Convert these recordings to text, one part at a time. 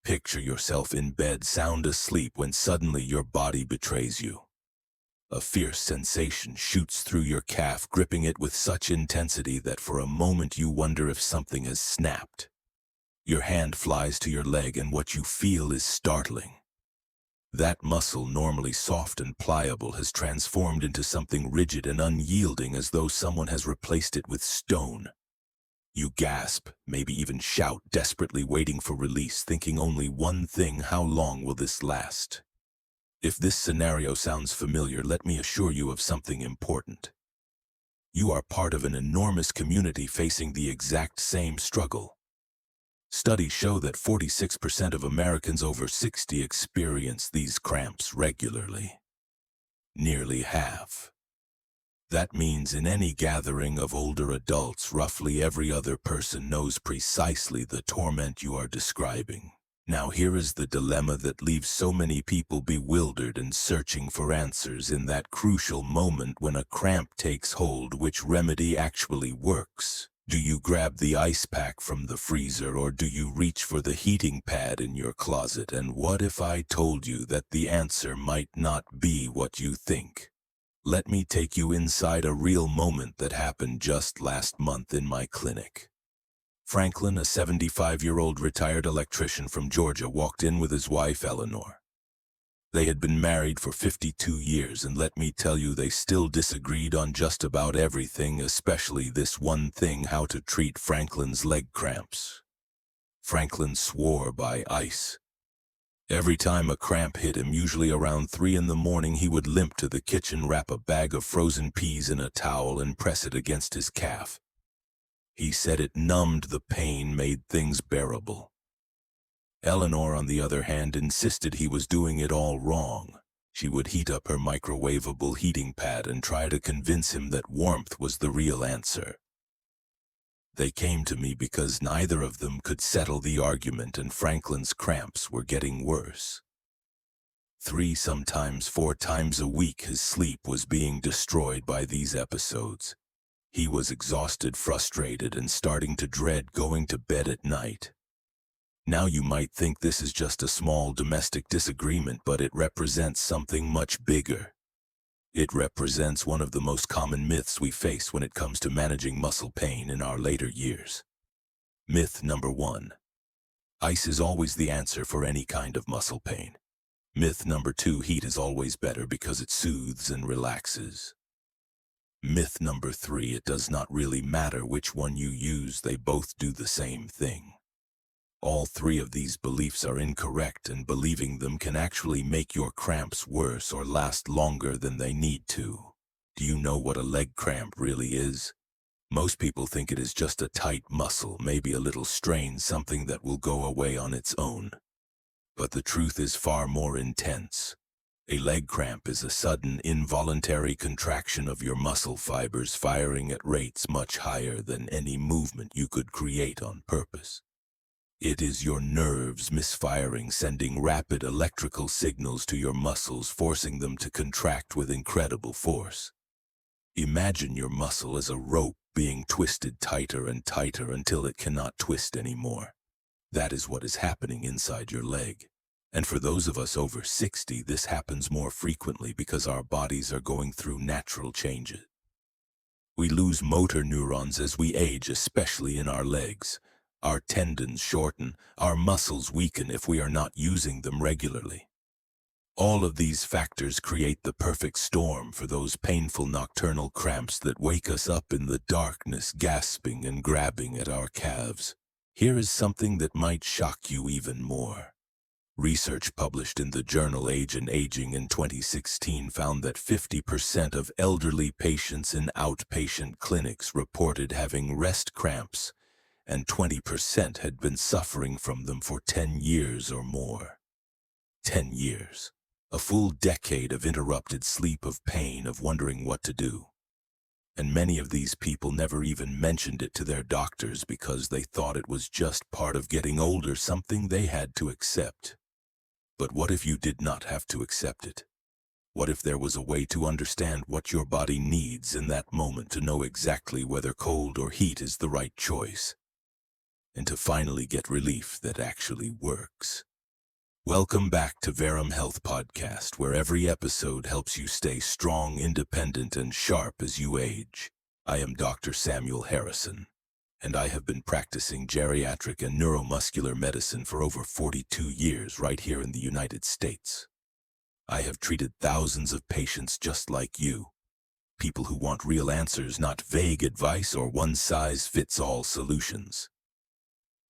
Picture yourself in bed, sound asleep, when suddenly your body betrays you. A fierce sensation shoots through your calf, gripping it with such intensity that for a moment you wonder if something has snapped. Your hand flies to your leg and what you feel is startling. That muscle, normally soft and pliable, has transformed into something rigid and unyielding, as though someone has replaced it with stone. You gasp, maybe even shout, desperately waiting for release, thinking only one thing: how long will this last? If this scenario sounds familiar, let me assure you of something important. You are part of an enormous community facing the exact same struggle. Studies show that 46% of Americans over 60 experience these cramps regularly. Nearly half. That means in any gathering of older adults, roughly every other person knows precisely the torment you are describing. Now here is the dilemma that leaves so many people bewildered and searching for answers in that crucial moment when a cramp takes hold. Which remedy actually works? Do you grab the ice pack from the freezer, or do you reach for the heating pad in your closet? And what if I told you that the answer might not be what you think? Let me take you inside a real moment that happened just last month in my clinic. Franklin, a 75-year-old retired electrician from Georgia, walked in with his wife, Eleanor. They had been married for 52 years, and let me tell you, they still disagreed on just about everything, especially this one thing: how to treat Franklin's leg cramps. Franklin swore by ice. Every time a cramp hit him, usually around 3 in the morning, he would limp to the kitchen, wrap a bag of frozen peas in a towel, and press it against his calf. He said it numbed the pain, made things bearable. Eleanor, on the other hand, insisted he was doing it all wrong. She would heat up her microwavable heating pad and try to convince him that warmth was the real answer. They came to me because neither of them could settle the argument, and Franklin's cramps were getting worse. 3, sometimes 4 times a week, his sleep was being destroyed by these episodes. He was exhausted, frustrated, and starting to dread going to bed at night. Now you might think this is just a small domestic disagreement, but it represents something much bigger. It represents one of the most common myths we face when it comes to managing muscle pain in our later years. Myth number 1. Ice is always the answer for any kind of muscle pain. Myth number 2. Heat is always better because it soothes and relaxes. Myth number 3. It does not really matter which one you use, they both do the same thing. All 3 of these beliefs are incorrect, and believing them can actually make your cramps worse or last longer than they need to. Do you know what a leg cramp really is? Most people think it is just a tight muscle, maybe a little strain, something that will go away on its own. But the truth is far more intense. A leg cramp is a sudden, involuntary contraction of your muscle fibers, firing at rates much higher than any movement you could create on purpose. It is your nerves misfiring, sending rapid electrical signals to your muscles, forcing them to contract with incredible force. Imagine your muscle as a rope being twisted tighter and tighter until it cannot twist anymore. That is what is happening inside your leg. And for those of us over 60, this happens more frequently because our bodies are going through natural changes. We lose motor neurons as we age, especially in our legs. Our tendons shorten, our muscles weaken if we are not using them regularly. All of these factors create the perfect storm for those painful nocturnal cramps that wake us up in the darkness, gasping and grabbing at our calves. Here is something that might shock you even more. Research published in the journal Age and Aging in 2016 found that 50% of elderly patients in outpatient clinics reported having rest cramps, and 20% had been suffering from them for 10 years or more. 10 years. A full decade of interrupted sleep, of pain, of wondering what to do. And many of these people never even mentioned it to their doctors because they thought it was just part of getting older, something they had to accept. But what if you did not have to accept it? What if there was a way to understand what your body needs in that moment, to know exactly whether cold or heat is the right choice, and to finally get relief that actually works? Welcome back to Verum Health Podcast, where every episode helps you stay strong, independent, and sharp as you age. I am Dr. Samuel Harrison, and I have been practicing geriatric and neuromuscular medicine for over 42 years right here in the United States. I have treated thousands of patients just like you, people who want real answers, not vague advice or one-size-fits-all solutions.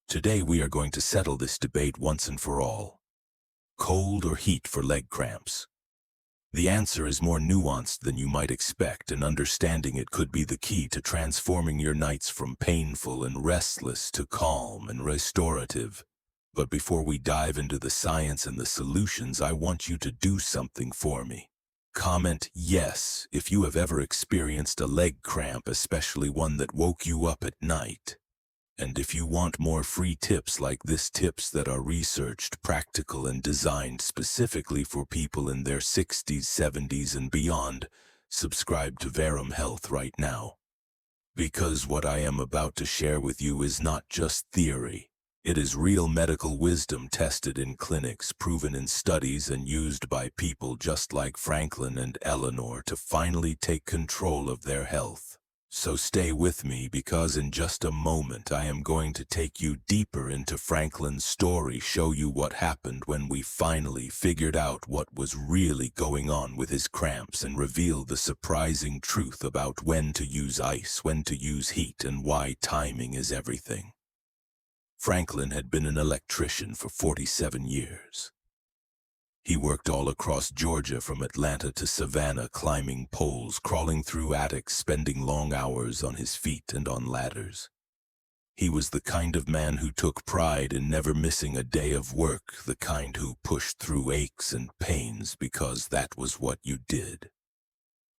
Today we are going to settle this debate once and for all. Cold or heat for leg cramps? The answer is more nuanced than you might expect, and understanding it could be the key to transforming your nights from painful and restless to calm and restorative. But before we dive into the science and the solutions, I want you to do something for me. Comment yes if you have ever experienced a leg cramp, especially one that woke you up at night. And if you want more free tips like this, tips that are researched, practical, and designed specifically for people in their 60s, 70s, and beyond, subscribe to Verum Health right now. Because what I am about to share with you is not just theory. It is real medical wisdom tested in clinics, proven in studies, and used by people just like Franklin and Eleanor to finally take control of their health. So stay with me, because in just a moment I am going to take you deeper into Franklin's story, show you what happened when we finally figured out what was really going on with his cramps, and reveal the surprising truth about when to use ice, when to use heat, and why timing is everything. Franklin had been an electrician for 47 years. He worked all across Georgia, from Atlanta to Savannah, climbing poles, crawling through attics, spending long hours on his feet and on ladders. He was the kind of man who took pride in never missing a day of work, the kind who pushed through aches and pains because that was what you did.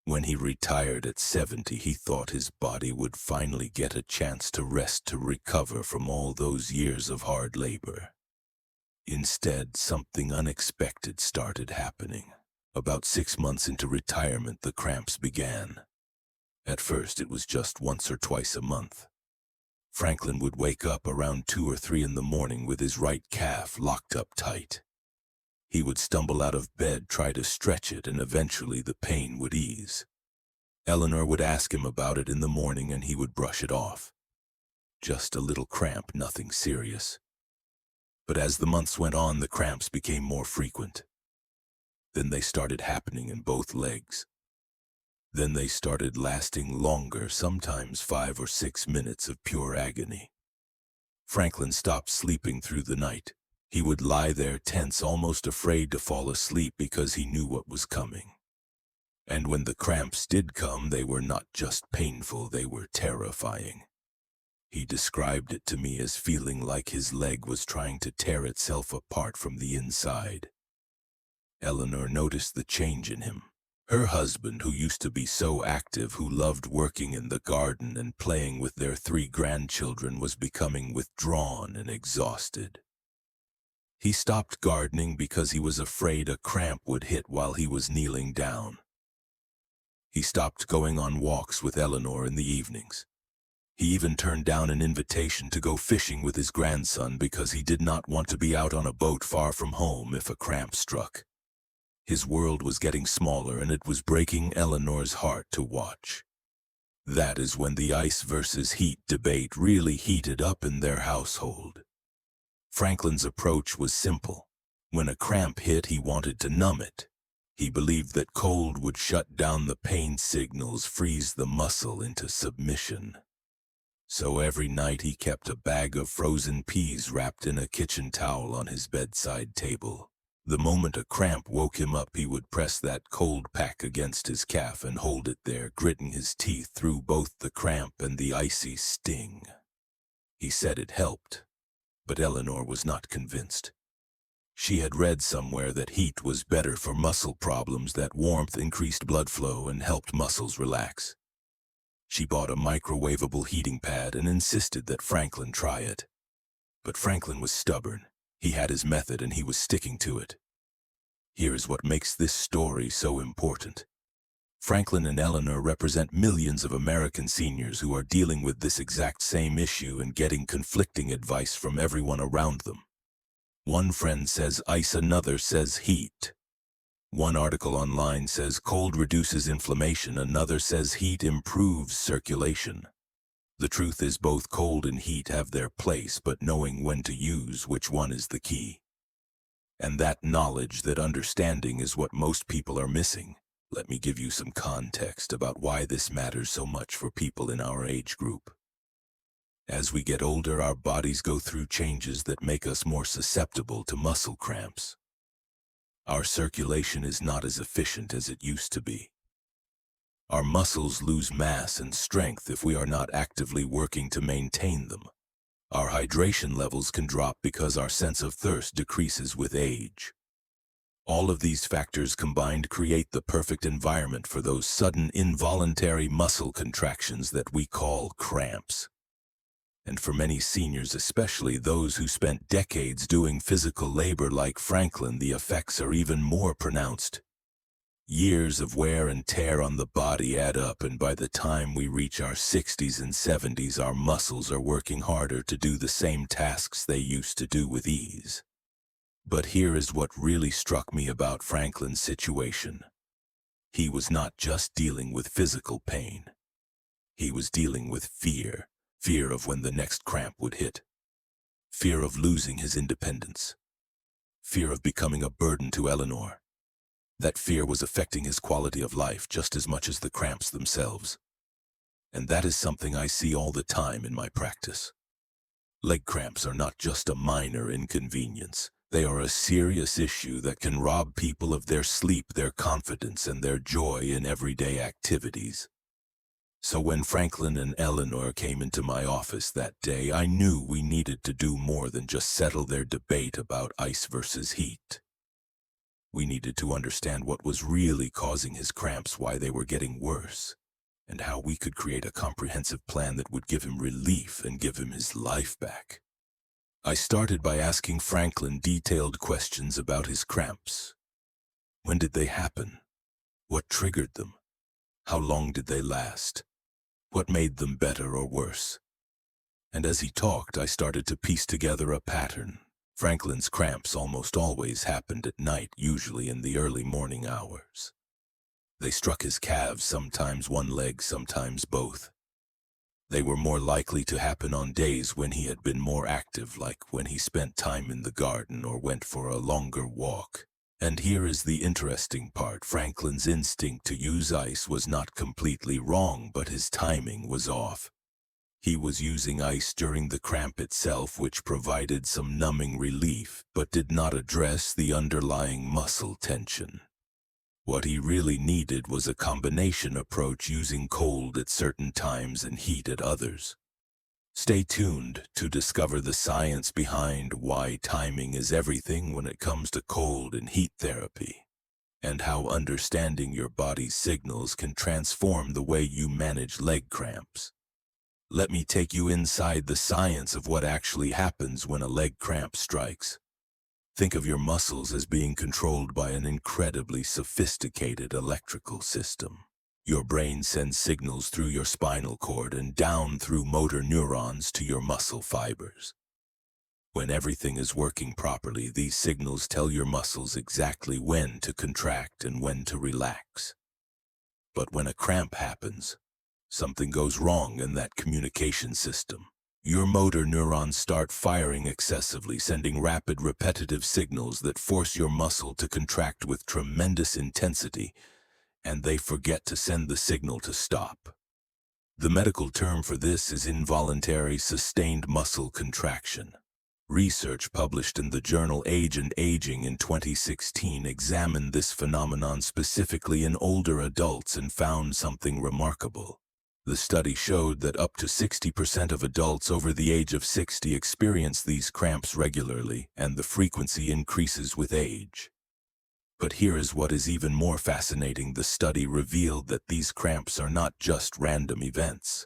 When he retired at 70, he thought his body would finally get a chance to rest, to recover from all those years of hard labor. Instead, something unexpected started happening. About 6 months into retirement, the cramps began. At first, it was just once or twice a month. Franklin would wake up around 2 or 3 in the morning with his right calf locked up tight. He would stumble out of bed, try to stretch it, and eventually the pain would ease. Eleanor would ask him about it in the morning, and he would brush it off. Just a little cramp, nothing serious. But as the months went on, the cramps became more frequent. Then they started happening in both legs. Then they started lasting longer, sometimes 5 or 6 minutes of pure agony. Franklin stopped sleeping through the night. He would lie there tense, almost afraid to fall asleep because he knew what was coming. And when the cramps did come, they were not just painful, they were terrifying. He described it to me as feeling like his leg was trying to tear itself apart from the inside. Eleanor noticed the change in him. Her husband, who used to be so active, who loved working in the garden and playing with their 3 grandchildren, was becoming withdrawn and exhausted. He stopped gardening because he was afraid a cramp would hit while he was kneeling down. He stopped going on walks with Eleanor in the evenings. He even turned down an invitation to go fishing with his grandson because he did not want to be out on a boat far from home if a cramp struck. His world was getting smaller, and it was breaking Eleanor's heart to watch. That is when the ice versus heat debate really heated up in their household. Franklin's approach was simple. When a cramp hit, he wanted to numb it. He believed that cold would shut down the pain signals, freeze the muscle into submission. So every night he kept a bag of frozen peas wrapped in a kitchen towel on his bedside table. The moment a cramp woke him up, he would press that cold pack against his calf and hold it there, gritting his teeth through both the cramp and the icy sting. He said it helped, but Eleanor was not convinced. She had read somewhere that heat was better for muscle problems, that warmth increased blood flow and helped muscles relax. She bought a microwavable heating pad and insisted that Franklin try it. But Franklin was stubborn. He had his method, and he was sticking to it. Here is what makes this story so important. Franklin and Eleanor represent millions of American seniors who are dealing with this exact same issue and getting conflicting advice from everyone around them. One friend says ice, another says heat. One article online says cold reduces inflammation, another says heat improves circulation. The truth is both cold and heat have their place, but knowing when to use which one is the key. And that knowledge, that understanding, is what most people are missing. Let me give you some context about why this matters so much for people in our age group. As we get older, our bodies go through changes that make us more susceptible to muscle cramps. Our circulation is not as efficient as it used to be. Our muscles lose mass and strength if we are not actively working to maintain them. Our hydration levels can drop because our sense of thirst decreases with age. All of these factors combined create the perfect environment for those sudden involuntary muscle contractions that we call cramps. And for many seniors, especially those who spent decades doing physical labor like Franklin, the effects are even more pronounced. Years of wear and tear on the body add up, and by the time we reach our 60s and 70s, our muscles are working harder to do the same tasks they used to do with ease. But here is what really struck me about Franklin's situation. He was not just dealing with physical pain. He was dealing with fear. Fear of when the next cramp would hit. Fear of losing his independence. Fear of becoming a burden to Eleanor. That fear was affecting his quality of life just as much as the cramps themselves. And that is something I see all the time in my practice. Leg cramps are not just a minor inconvenience. They are a serious issue that can rob people of their sleep, their confidence, and their joy in everyday activities. So when Franklin and Eleanor came into my office that day, I knew we needed to do more than just settle their debate about ice versus heat. We needed to understand what was really causing his cramps, why they were getting worse, and how we could create a comprehensive plan that would give him relief and give him his life back. I started by asking Franklin detailed questions about his cramps. When did they happen? What triggered them? How long did they last? What made them better or worse? And as he talked, I started to piece together a pattern. Franklin's cramps almost always happened at night, usually in the early morning hours. They struck his calves, sometimes one leg, sometimes both. They were more likely to happen on days when he had been more active, like when he spent time in the garden or went for a longer walk. And here is the interesting part. Franklin's instinct to use ice was not completely wrong, but his timing was off. He was using ice during the cramp itself, which provided some numbing relief, but did not address the underlying muscle tension. What he really needed was a combination approach, using cold at certain times and heat at others. Stay tuned to discover the science behind why timing is everything when it comes to cold and heat therapy, and how understanding your body's signals can transform the way you manage leg cramps. Let me take you inside the science of what actually happens when a leg cramp strikes. Think of your muscles as being controlled by an incredibly sophisticated electrical system. Your brain sends signals through your spinal cord and down through motor neurons to your muscle fibers. When everything is working properly, these signals tell your muscles exactly when to contract and when to relax. But when a cramp happens, something goes wrong in that communication system. Your motor neurons start firing excessively, sending rapid, repetitive signals that force your muscle to contract with tremendous intensity, and they forget to send the signal to stop. The medical term for this is involuntary sustained muscle contraction. Research published in the journal Age and Aging in 2016 examined this phenomenon specifically in older adults and found something remarkable. The study showed that up to 60% of adults over the age of 60 experience these cramps regularly, and the frequency increases with age. But here is what is even more fascinating. The study revealed that these cramps are not just random events.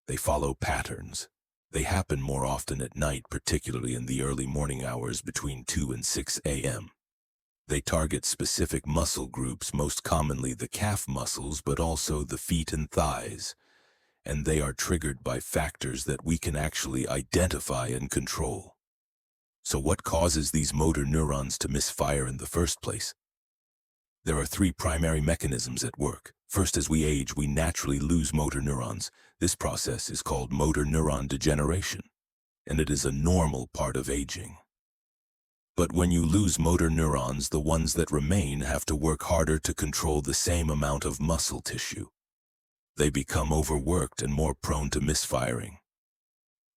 They follow patterns. They happen more often at night, particularly in the early morning hours between 2 and 6 a.m. They target specific muscle groups, most commonly the calf muscles, but also the feet and thighs. And they are triggered by factors that we can actually identify and control. So what causes these motor neurons to misfire in the first place? There are three primary mechanisms at work. First, as we age, we naturally lose motor neurons. This process is called motor neuron degeneration, and it is a normal part of aging. But when you lose motor neurons, the ones that remain have to work harder to control the same amount of muscle tissue. They become overworked and more prone to misfiring.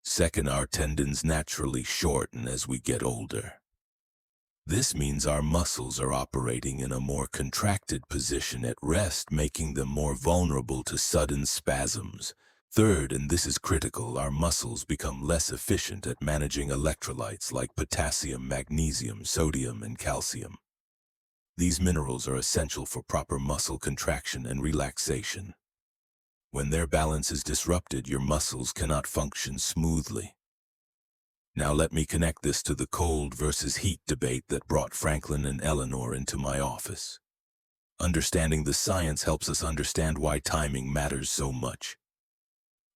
Second, our tendons naturally shorten as we get older. This means our muscles are operating in a more contracted position at rest, making them more vulnerable to sudden spasms. Third, and this is critical, our muscles become less efficient at managing electrolytes like potassium, magnesium, sodium, and calcium. These minerals are essential for proper muscle contraction and relaxation. When their balance is disrupted, your muscles cannot function smoothly. Now let me connect this to the cold versus heat debate that brought Franklin and Eleanor into my office. Understanding the science helps us understand why timing matters so much.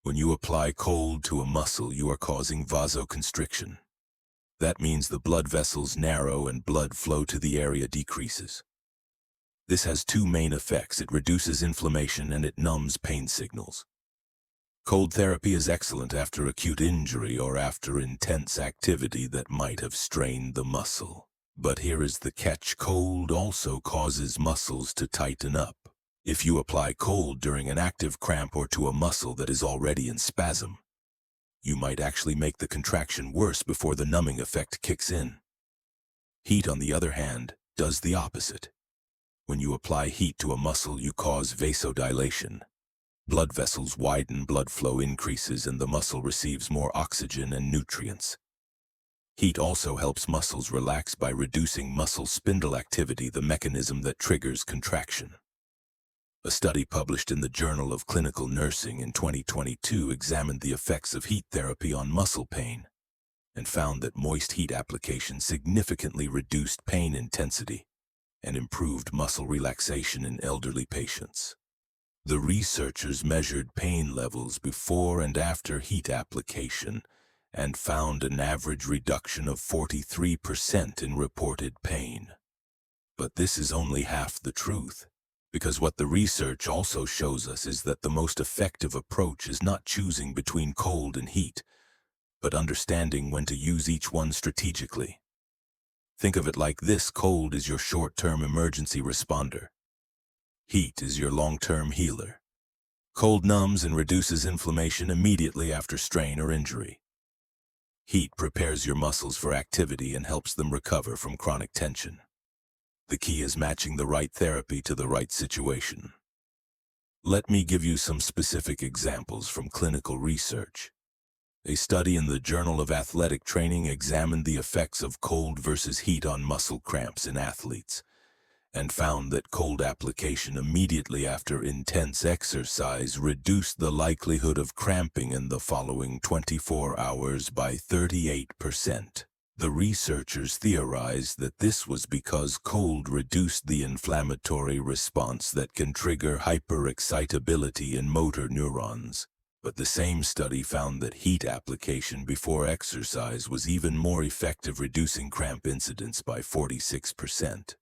When you apply cold to a muscle, you are causing vasoconstriction. That means the blood vessels narrow and blood flow to the area decreases. This has two main effects. It reduces inflammation and it numbs pain signals. Cold therapy is excellent after acute injury or after intense activity that might have strained the muscle. But here is the catch: cold also causes muscles to tighten up. If you apply cold during an active cramp or to a muscle that is already in spasm, you might actually make the contraction worse before the numbing effect kicks in. Heat, on the other hand, does the opposite. When you apply heat to a muscle, you cause vasodilation. Blood vessels widen, blood flow increases, and the muscle receives more oxygen and nutrients. Heat also helps muscles relax by reducing muscle spindle activity, the mechanism that triggers contraction. A study published in the Journal of Clinical Nursing in 2022 examined the effects of heat therapy on muscle pain and found that moist heat application significantly reduced pain intensity and improved muscle relaxation in elderly patients. The researchers measured pain levels before and after heat application and found an average reduction of 43% in reported pain. But this is only half the truth, because what the research also shows us is that the most effective approach is not choosing between cold and heat, but understanding when to use each one strategically. Think of it like this: cold is your short-term emergency responder. Heat is your long-term healer. Cold numbs and reduces inflammation immediately after strain or injury. Heat prepares your muscles for activity and helps them recover from chronic tension. The key is matching the right therapy to the right situation. Let me give you some specific examples from clinical research. A study in the Journal of Athletic Training examined the effects of cold versus heat on muscle cramps in athletes and found that cold application immediately after intense exercise reduced the likelihood of cramping in the following 24 hours by 38%. The researchers theorized that this was because cold reduced the inflammatory response that can trigger hyperexcitability in motor neurons. But the same study found that heat application before exercise was even more effective, reducing cramp incidence by 46%.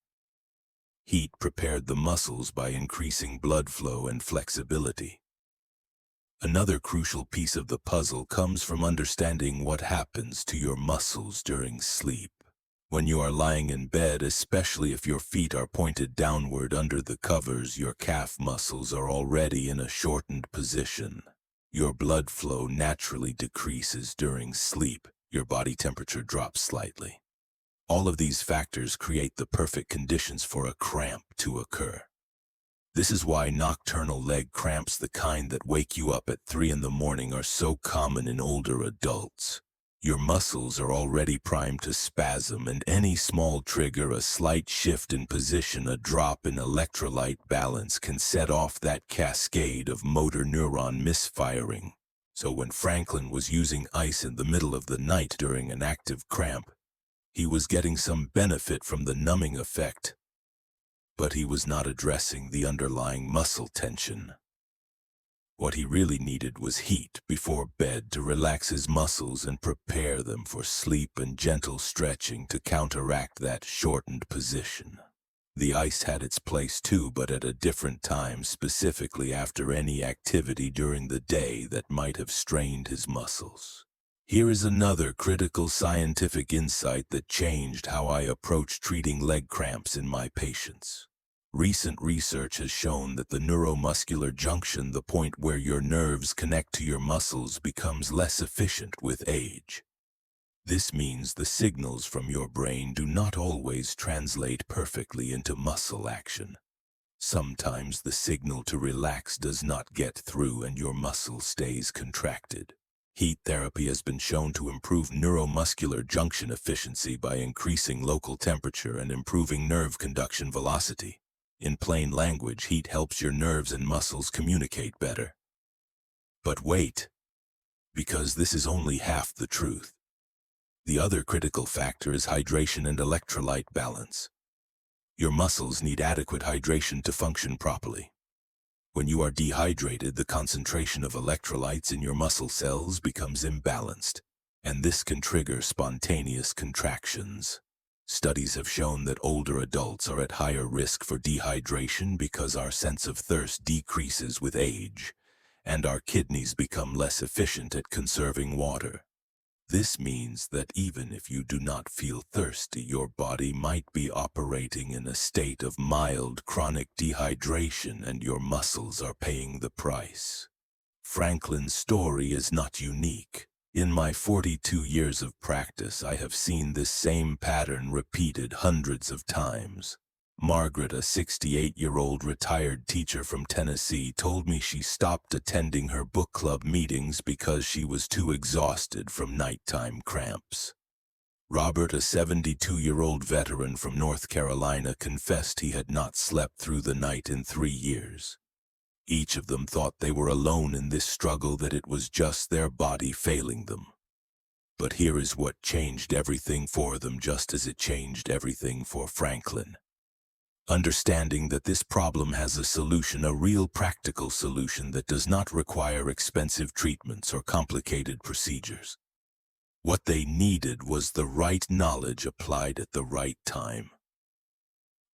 Heat prepared the muscles by increasing blood flow and flexibility. Another crucial piece of the puzzle comes from understanding what happens to your muscles during sleep. When you are lying in bed, especially if your feet are pointed downward under the covers, your calf muscles are already in a shortened position. Your blood flow naturally decreases during sleep. Your body temperature drops slightly. All of these factors create the perfect conditions for a cramp to occur. This is why nocturnal leg cramps, the kind that wake you up at 3 in the morning, are so common in older adults. Your muscles are already primed to spasm, and any small trigger, a slight shift in position, a drop in electrolyte balance, can set off that cascade of motor neuron misfiring. So when Franklin was using ice in the middle of the night during an active cramp, he was getting some benefit from the numbing effect, but he was not addressing the underlying muscle tension. What he really needed was heat before bed to relax his muscles and prepare them for sleep and gentle stretching to counteract that shortened position. The ice had its place too, but at a different time, specifically after any activity during the day that might have strained his muscles. Here is another critical scientific insight that changed how I approach treating leg cramps in my patients. Recent research has shown that the neuromuscular junction, the point where your nerves connect to your muscles, becomes less efficient with age. This means the signals from your brain do not always translate perfectly into muscle action. Sometimes the signal to relax does not get through and your muscle stays contracted. Heat therapy has been shown to improve neuromuscular junction efficiency by increasing local temperature and improving nerve conduction velocity. In plain language, heat helps your nerves and muscles communicate better. But wait, because this is only half the truth. The other critical factor is hydration and electrolyte balance. Your muscles need adequate hydration to function properly. When you are dehydrated, the concentration of electrolytes in your muscle cells becomes imbalanced, and this can trigger spontaneous contractions. Studies have shown that older adults are at higher risk for dehydration because our sense of thirst decreases with age, and our kidneys become less efficient at conserving water. This means that even if you do not feel thirsty, your body might be operating in a state of mild chronic dehydration and your muscles are paying the price. Franklin's story is not unique. In my 42 years of practice, I have seen this same pattern repeated hundreds of times. Margaret, a 68-year-old retired teacher from Tennessee, told me she stopped attending her book club meetings because she was too exhausted from nighttime cramps. Robert, a 72-year-old veteran from North Carolina, confessed he had not slept through the night in 3 years. Each of them thought they were alone in this struggle, that it was just their body failing them. But here is what changed everything for them, just as it changed everything for Franklin. Understanding that this problem has a solution, a real practical solution that does not require expensive treatments or complicated procedures. What they needed was the right knowledge applied at the right time.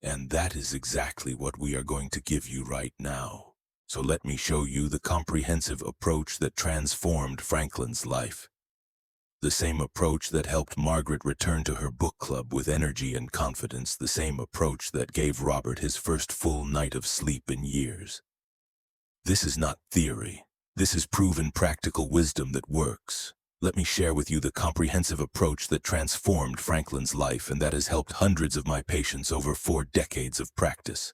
And that is exactly what we are going to give you right now. So let me show you the comprehensive approach that transformed Franklin's life. The same approach that helped Margaret return to her book club with energy and confidence, the same approach that gave Robert his first full night of sleep in years. This is not theory. This is proven practical wisdom that works. Let me share with you the comprehensive approach that transformed Franklin's life and that has helped hundreds of my patients over 4 decades of practice.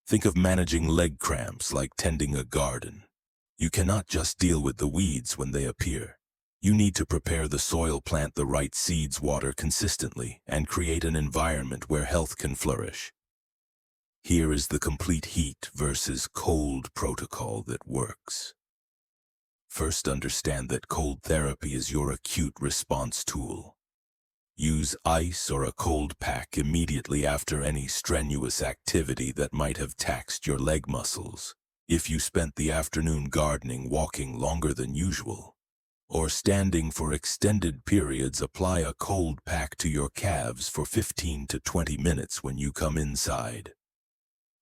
Think of managing leg cramps like tending a garden. You cannot just deal with the weeds when they appear. You need to prepare the soil, plant the right seeds, water consistently, and create an environment where health can flourish. Here is the complete heat versus cold protocol that works. First, understand that cold therapy is your acute response tool. Use ice or a cold pack immediately after any strenuous activity that might have taxed your leg muscles. If you spent the afternoon gardening, walking longer than usual, or standing for extended periods, apply a cold pack to your calves for 15 to 20 minutes when you come inside.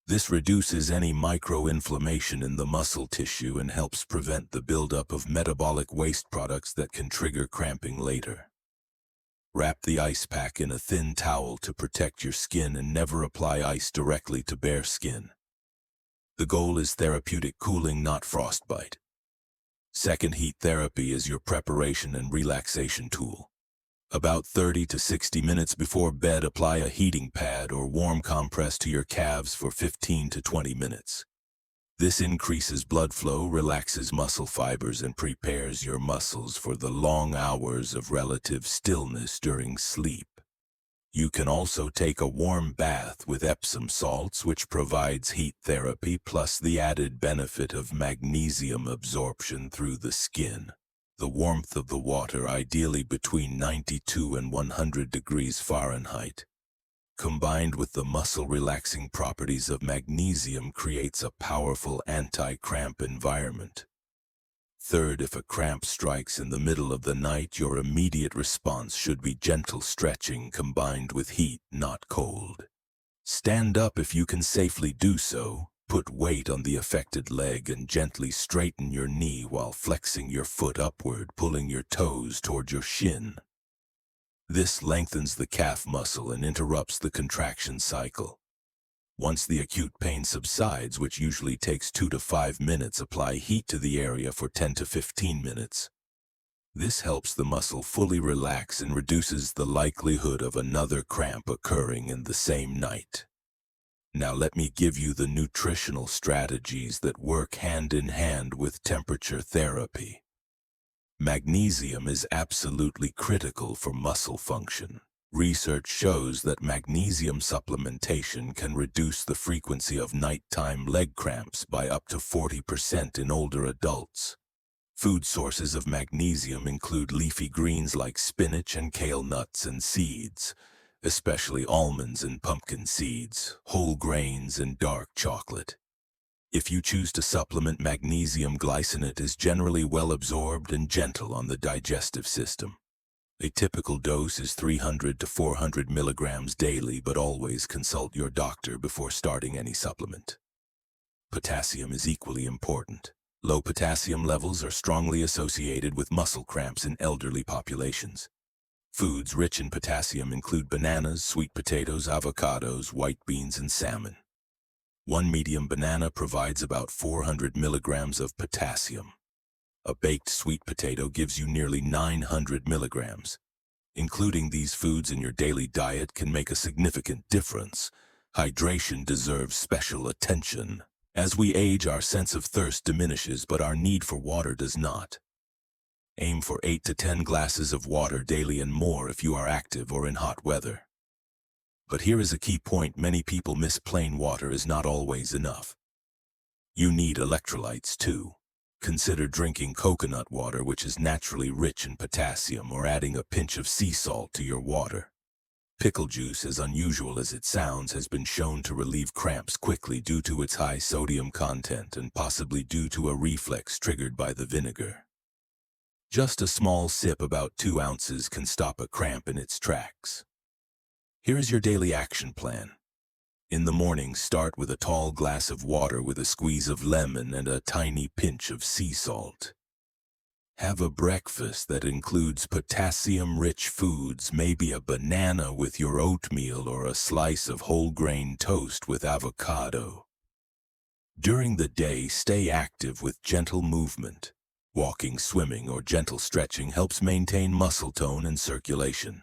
This reduces any micro-inflammation in the muscle tissue and helps prevent the buildup of metabolic waste products that can trigger cramping later. Wrap the ice pack in a thin towel to protect your skin and never apply ice directly to bare skin. The goal is therapeutic cooling, not frostbite. Second, heat therapy is your preparation and relaxation tool. About 30 to 60 minutes before bed, apply a heating pad or warm compress to your calves for 15 to 20 minutes. This increases blood flow, relaxes muscle fibers, and prepares your muscles for the long hours of relative stillness during sleep. You can also take a warm bath with Epsom salts, which provides heat therapy plus the added benefit of magnesium absorption through the skin. The warmth of the water, ideally between 92 and 100 degrees Fahrenheit. combined with the muscle-relaxing properties of magnesium, creates a powerful anti-cramp environment. Third, if a cramp strikes in the middle of the night, your immediate response should be gentle stretching combined with heat, not cold. Stand up if you can safely do so. Put weight on the affected leg and gently straighten your knee while flexing your foot upward, pulling your toes toward your shin. This lengthens the calf muscle and interrupts the contraction cycle. Once the acute pain subsides, which usually takes 2 to 5 minutes, apply heat to the area for 10 to 15 minutes. This helps the muscle fully relax and reduces the likelihood of another cramp occurring in the same night. Now let me give you the nutritional strategies that work hand in hand with temperature therapy. Magnesium is absolutely critical for muscle function. Research shows that magnesium supplementation can reduce the frequency of nighttime leg cramps by up to 40% in older adults. Food sources of magnesium include leafy greens like spinach and kale, nuts and seeds, especially almonds and pumpkin seeds, whole grains and dark chocolate. If you choose to supplement magnesium, glycinate is generally well absorbed and gentle on the digestive system. A typical dose is 300 to 400 milligrams daily, but always consult your doctor before starting any supplement. Potassium is equally important. Low potassium levels are strongly associated with muscle cramps in elderly populations. Foods rich in potassium include bananas, sweet potatoes, avocados, white beans, and salmon. One medium banana provides about 400 milligrams of potassium. A baked sweet potato gives you nearly 900 milligrams. Including these foods in your daily diet can make a significant difference. Hydration deserves special attention. As we age, our sense of thirst diminishes, but our need for water does not. Aim for 8 to 10 glasses of water daily and more if you are active or in hot weather. But here is a key point: many people miss. Plain water is not always enough. You need electrolytes too. Consider drinking coconut water, which is naturally rich in potassium, or adding a pinch of sea salt to your water. Pickle juice, as unusual as it sounds, has been shown to relieve cramps quickly due to its high sodium content and possibly due to a reflex triggered by the vinegar. Just a small sip, about 2 ounces, can stop a cramp in its tracks. Here is your daily action plan. In the morning, start with a tall glass of water with a squeeze of lemon and a tiny pinch of sea salt. Have a breakfast that includes potassium-rich foods, maybe a banana with your oatmeal or a slice of whole grain toast with avocado. During the day, stay active with gentle movement. Walking, swimming, or gentle stretching helps maintain muscle tone and circulation.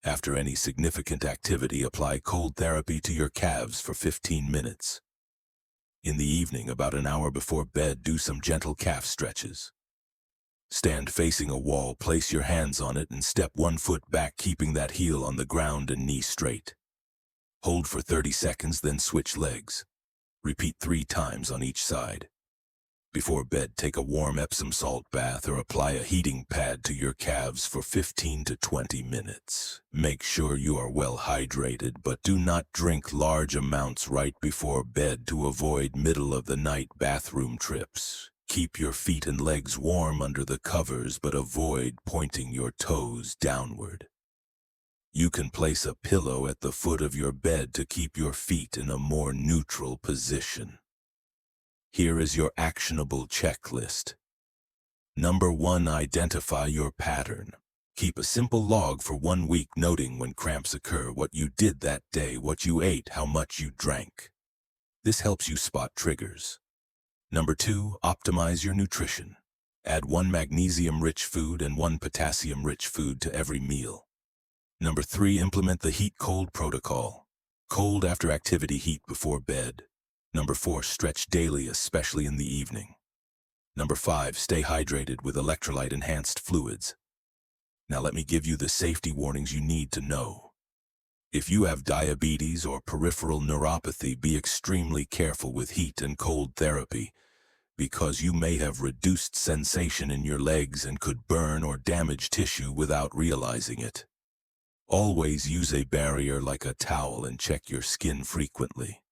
After any significant activity, apply cold therapy to your calves for 15 minutes. In the evening, about an hour before bed, do some gentle calf stretches. Stand facing a wall, place your hands on it, and step 1 foot back, keeping that heel on the ground and knee straight. Hold for 30 seconds, then switch legs. Repeat 3 times on each side. Before bed, take a warm Epsom salt bath or apply a heating pad to your calves for 15 to 20 minutes. Make sure you are well hydrated, but do not drink large amounts right before bed to avoid middle-of-the-night bathroom trips. Keep your feet and legs warm under the covers, but avoid pointing your toes downward. You can place a pillow at the foot of your bed to keep your feet in a more neutral position. Here is your actionable checklist. Number 1, identify your pattern. Keep a simple log for 1 week, noting when cramps occur, what you did that day, what you ate, how much you drank. This helps you spot triggers. Number 2, optimize your nutrition. Add 1 magnesium-rich food and 1 potassium-rich food to every meal. Number 3, implement the heat-cold protocol. Cold after activity, heat before bed. Number 4, stretch daily, especially in the evening. Number 5, stay hydrated with electrolyte-enhanced fluids. Now let me give you the safety warnings you need to know. If you have diabetes or peripheral neuropathy, be extremely careful with heat and cold therapy, because you may have reduced sensation in your legs and could burn or damage tissue without realizing it. Always use a barrier like a towel and check your skin frequently.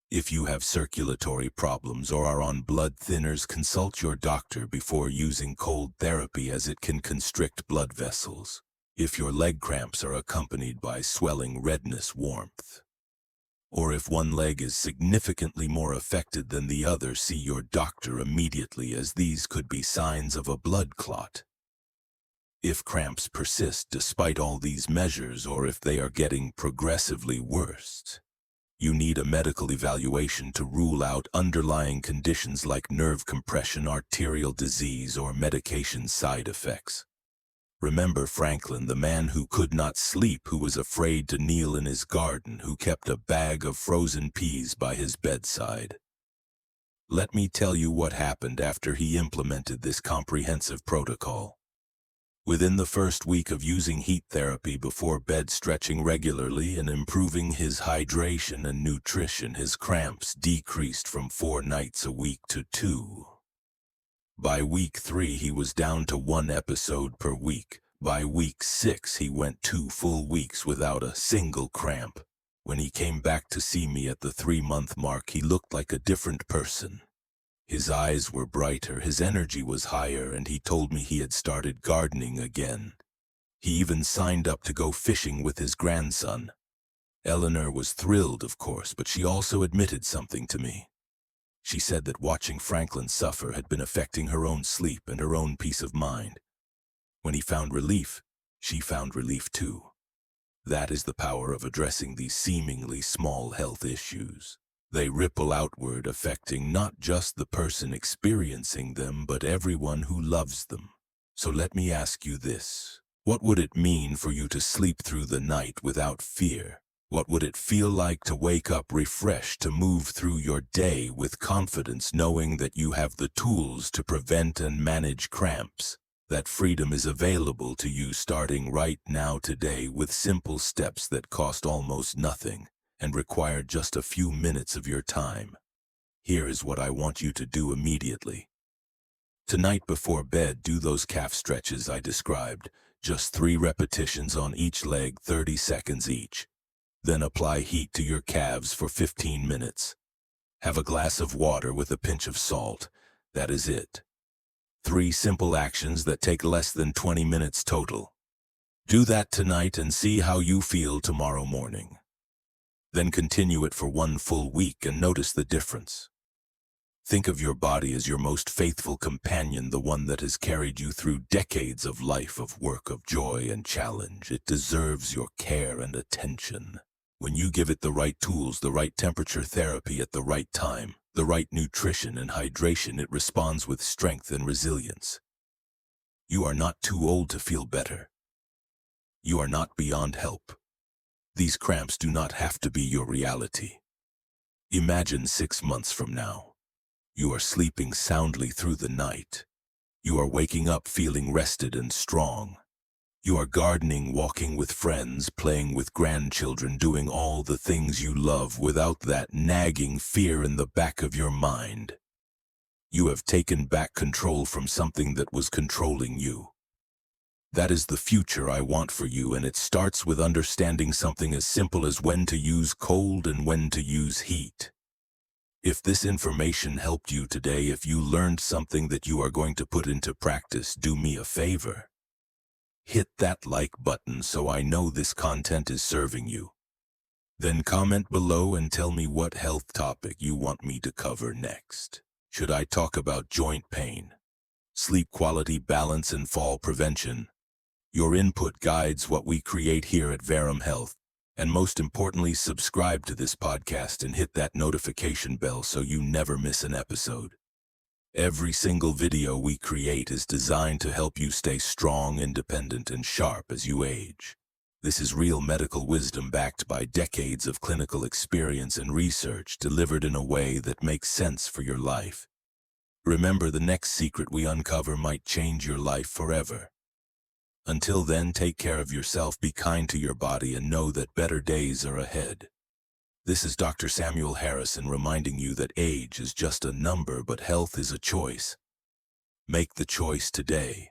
If you have circulatory problems or are on blood thinners, consult your doctor before using cold therapy as it can constrict blood vessels. If your leg cramps are accompanied by swelling, redness, warmth, or if one leg is significantly more affected than the other, see your doctor immediately, as these could be signs of a blood clot. If cramps persist despite all these measures, or if they are getting progressively worse, you need a medical evaluation to rule out underlying conditions like nerve compression, arterial disease, or medication side effects. Remember Franklin, the man who could not sleep, who was afraid to kneel in his garden, who kept a bag of frozen peas by his bedside. Let me tell you what happened after he implemented this comprehensive protocol. Within the first week of using heat therapy before bed, stretching regularly, and improving his hydration and nutrition, his cramps decreased from 4 nights a week to 2. By week 3, he was down to 1 episode per week. By week 6, he went 2 full weeks without a single cramp. When he came back to see me at the 3-month mark, he looked like a different person. His eyes were brighter, his energy was higher, and he told me he had started gardening again. He even signed up to go fishing with his grandson. Eleanor was thrilled, of course, but she also admitted something to me. She said that watching Franklin suffer had been affecting her own sleep and her own peace of mind. When he found relief, she found relief too. That is the power of addressing these seemingly small health issues. They ripple outward, affecting not just the person experiencing them, but everyone who loves them. So let me ask you this. What would it mean for you to sleep through the night without fear? What would it feel like to wake up refreshed, to move through your day with confidence, knowing that you have the tools to prevent and manage cramps? That freedom is available to you starting right now today, with simple steps that cost almost nothing and require just a few minutes of your time. Here is what I want you to do immediately. Tonight before bed, do those calf stretches I described, just 3 repetitions on each leg, 30 seconds each. Then apply heat to your calves for 15 minutes. Have a glass of water with a pinch of salt. That is it. 3 simple actions that take less than 20 minutes total. Do that tonight and see how you feel tomorrow morning. Then continue it for 1 full week and notice the difference. Think of your body as your most faithful companion, the one that has carried you through decades of life, of work, of joy and challenge. It deserves your care and attention. When you give it the right tools, the right temperature therapy at the right time, the right nutrition and hydration, it responds with strength and resilience. You are not too old to feel better. You are not beyond help. These cramps do not have to be your reality. Imagine 6 months from now. You are sleeping soundly through the night. You are waking up feeling rested and strong. You are gardening, walking with friends, playing with grandchildren, doing all the things you love without that nagging fear in the back of your mind. You have taken back control from something that was controlling you. That is the future I want for you, and it starts with understanding something as simple as when to use cold and when to use heat. If this information helped you today, if you learned something that you are going to put into practice, do me a favor. Hit that like button so I know this content is serving you. Then comment below and tell me what health topic you want me to cover next. Should I talk about joint pain, sleep quality, balance, and fall prevention? Your input guides what we create here at Verum Health. And most importantly, subscribe to this podcast and hit that notification bell so you never miss an episode. Every single video we create is designed to help you stay strong, independent, and sharp as you age. This is real medical wisdom backed by decades of clinical experience and research, delivered in a way that makes sense for your life. Remember, the next secret we uncover might change your life forever. Until then, take care of yourself, be kind to your body, and know that better days are ahead. This is Dr. Samuel Harrison reminding you that age is just a number, but health is a choice. Make the choice today.